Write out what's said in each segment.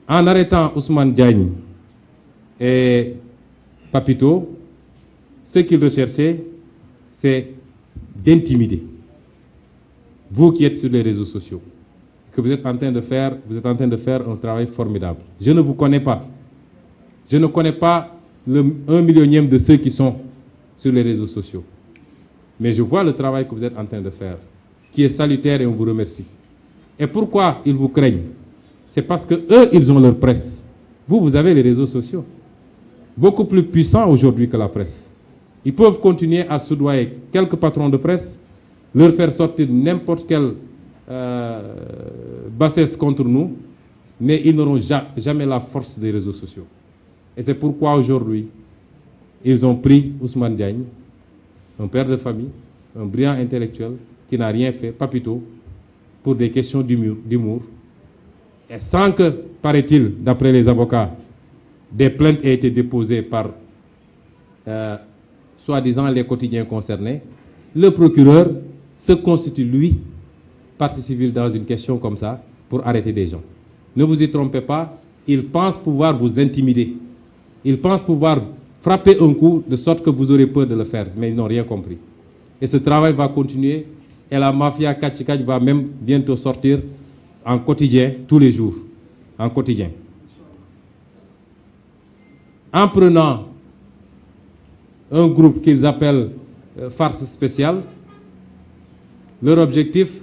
En arrêtant Ousmane Diagne et Papito, ce qu'ils recherchaient, c'est d'intimider. Vous qui êtes sur les réseaux sociaux, que vous êtes en train de faire un travail formidable. Je ne vous connais pas. Je ne connais pas le 1 millionième de ceux qui sont sur les réseaux sociaux. Mais je vois le travail que vous êtes en train de faire, qui est salutaire et on vous remercie. Et pourquoi ils vous craignent? C'est parce que eux, ils ont leur presse. Vous, vous avez les réseaux sociaux. Beaucoup plus puissants aujourd'hui que la presse. Ils peuvent continuer à soudoyer quelques patrons de presse, leur faire sortir n'importe quelle bassesse contre nous, mais ils n'auront jamais la force des réseaux sociaux. Et c'est pourquoi aujourd'hui, ils ont pris Ousmane Diagne, un père de famille, un brillant intellectuel, qui n'a rien fait, Papito, pour des questions d'humour. Et sans que, paraît-il, d'après les avocats, des plaintes aient été déposées par, soi-disant, les quotidiens concernés, le procureur se constitue, lui, partie civile dans une question comme ça, pour arrêter des gens. Ne vous y trompez pas, ils pensent pouvoir vous intimider. Ils pensent pouvoir frapper un coup de sorte que vous aurez peur de le faire, mais ils n'ont rien compris. Et ce travail va continuer, et la mafia Kachikach va même bientôt sortir en quotidien, tous les jours, en quotidien. En prenant un groupe qu'ils appellent farce spéciale, leur objectif,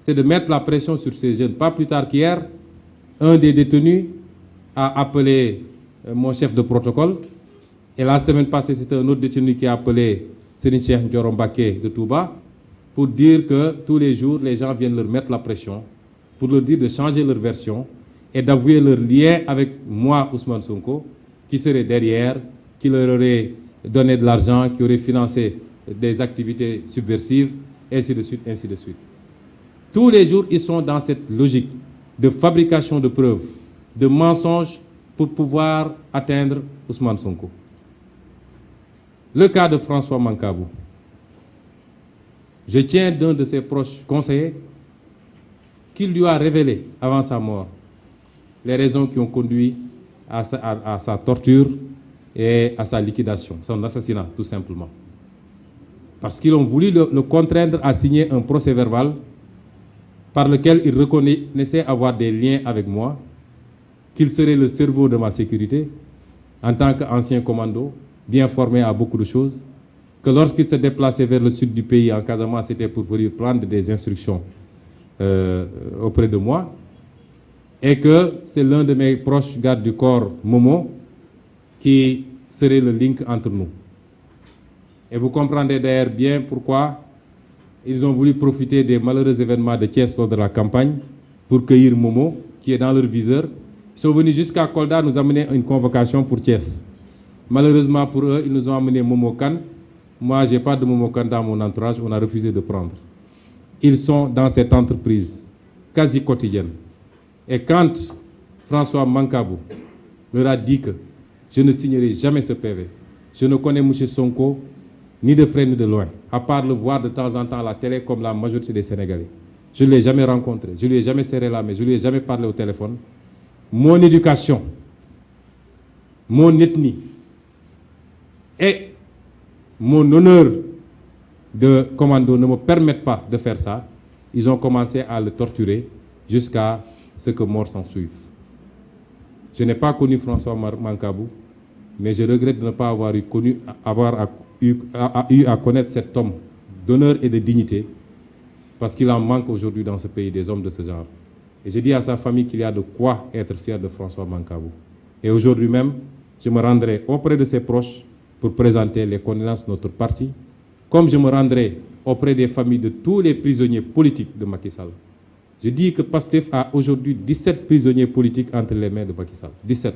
c'est de mettre la pression sur ces jeunes. Pas plus tard qu'hier, un des détenus a appelé mon chef de protocole, et la semaine passée, c'était un autre détenu qui a appelé Serigne Cheikh Ndioro Mbacké de Touba, pour dire que tous les jours, les gens viennent leur mettre la pression, pour leur dire de changer leur version et d'avouer leur lien avec moi, Ousmane Sonko, qui serait derrière, qui leur aurait donné de l'argent, qui aurait financé des activités subversives, ainsi de suite, ainsi de suite. Tous les jours, ils sont dans cette logique de fabrication de preuves, de mensonges pour pouvoir atteindre Ousmane Sonko. Le cas de François Mancabou. Je tiens d'un de ses proches conseillers qu'il lui a révélé avant sa mort les raisons qui ont conduit à sa torture et à sa liquidation, son assassinat tout simplement. Parce qu'ils ont voulu le contraindre à signer un procès-verbal par lequel il reconnaissait avoir des liens avec moi, qu'il serait le cerveau de ma sécurité en tant qu'ancien commando, bien formé à beaucoup de choses, que lorsqu'il se déplaçait vers le sud du pays, en Casamance, c'était pour venir prendre des instructions auprès de moi, et que c'est l'un de mes proches gardes du corps, Momo, qui serait le link entre nous. Et vous comprendrez d'ailleurs bien pourquoi ils ont voulu profiter des malheureux événements de Thiès lors de la campagne pour cueillir Momo, qui est dans leur viseur. Ils sont venus jusqu'à Kolda nous amener une convocation pour Thiès. Malheureusement pour eux, ils nous ont amené Momo Kane. Moi, je n'ai pas de Momo Kane dans mon entourage, on a refusé de prendre. Ils sont dans cette entreprise quasi quotidienne. Et quand François Mancabou leur a dit que je ne signerai jamais ce PV, je ne connais M. Sonko ni de près ni de loin, à part le voir de temps en temps à la télé comme la majorité des Sénégalais. Je ne l'ai jamais rencontré, je ne lui ai jamais serré la main, je ne lui ai jamais parlé au téléphone. Mon éducation, mon ethnie et mon honneur de commando ne me permettent pas de faire ça. Ils ont commencé à le torturer jusqu'à ce que mort s'en suive. Je n'ai pas connu François Mancabou, mais je regrette de ne pas avoir eu à connaître cet homme d'honneur et de dignité, parce qu'il en manque aujourd'hui dans ce pays des hommes de ce genre. Et je dis à sa famille qu'il y a de quoi être fier de François Mancabou. Et aujourd'hui même, je me rendrai auprès de ses proches pour présenter les condoléances de notre parti, comme je me rendrai auprès des familles de tous les prisonniers politiques de Macky Sall. Je dis que PASTEF a aujourd'hui 17 prisonniers politiques entre les mains de Macky Sall. 17.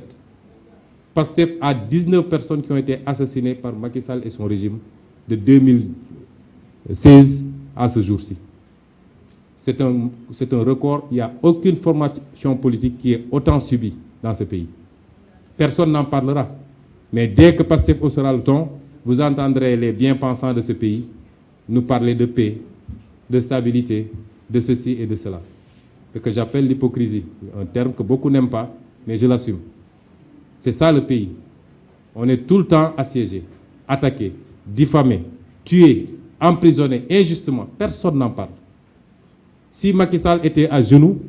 PASTEF a 19 personnes qui ont été assassinées par Macky Sall et son régime de 2016 à ce jour-ci. C'est un record. Il n'y a aucune formation politique qui est autant subie dans ce pays. Personne n'en parlera. Mais dès que PASTEF haussera le ton, vous entendrez les bien-pensants de ce pays nous parler de paix, de stabilité, de ceci et de cela. Ce que j'appelle l'hypocrisie, un terme que beaucoup n'aiment pas, mais je l'assume. C'est ça le pays. On est tout le temps assiégé, attaqué, diffamé, tué, emprisonné injustement. Personne n'en parle. Si Macky Sall était à genoux,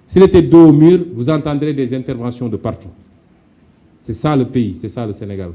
s'il était dos au mur, vous entendrez des interventions de partout. C'est ça le pays, c'est ça le Sénégal.